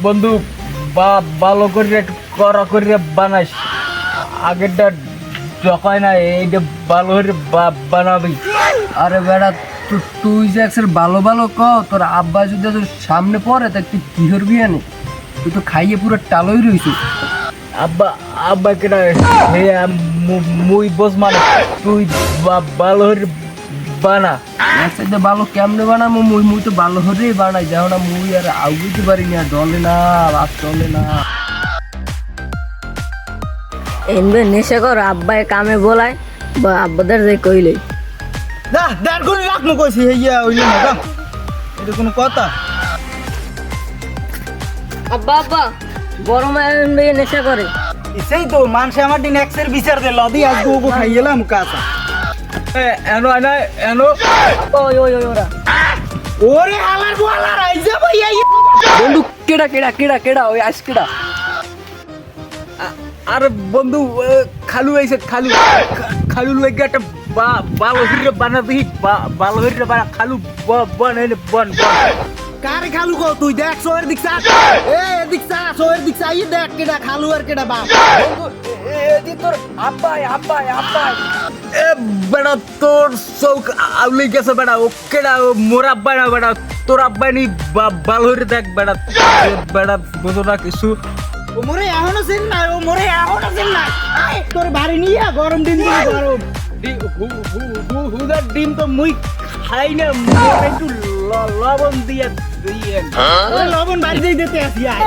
বন্ধু ভালো করে করা করে বানাইস আগেরটা যখন না এইটা ভালো করে বানাবি। আরে বেড়া তুই যে একসের ভালো ভালো ক তোর আব্বা যদি তোর সামনে পড়ে তা তুই কি করবি আনে? তুই তো খাইয়ে পুরো টালই রইছিস। আব্বা কেটা হে মুই বস মানে তুই ভালো করে বানা। একসাথে ভালো কেমনে বানাবো? মুই তো ভালো হরেই বানাই, যাও না মুই আর আউগিতে পারি না, ডলে না রাত চলে না। এনবে নেশা কর আব্বাই কামে বলায় বা আব্বাদের যে কইলে না দেড় কোটি লাখ মো কইছি হেইয়া হইল না দা, এটা কোনো কথা? আব্বা আব্বা বড় মায়ের এনবে নেশা করে। সেই তো মানুষে আমার দিন এক্সের বিচার দে লদি আজ গো খাই গেলাম কাঁচা। এনো আনা এনো ওই ওই ওই ওরা ওরে হালার গোয়ালা রাইজা ভাইয়া বন্ধু কেডা কেডা কেডা কেডা ওই আইস কেডা? আরে বন্ধু খালু আইছে খালু লাগে একটা ভালো করে বানা দিই ভালো করে বানা খালু বন বন কারে খালু কো তুই দেখ সোয়ের দিক সা এ দিক সা সোয়ের দিক সা ই দেখ কেডা খালু আর কেডা বাপ। এদি তোর আব্বাই আব্বাই আব্বাই। এ বেটা তোর চৌক আউলি গেছে বেটা ও কেডা মোর আব্বাই না বেটা তোর আব্বাই নি ভালো করে দেখ বেটা বেটা বুঝো না কিছু। ও মোরে এখনো সিন না, ও মোরে এখনো সিন না। আই তোর বাড়ি নিয়া গরম দিন দিন গরম হুদার ডিম তো মুই খাই না মোর একটু লবণ দিয়ে দিয়েন। লবণ বাড়ি দিতে আসি আয়।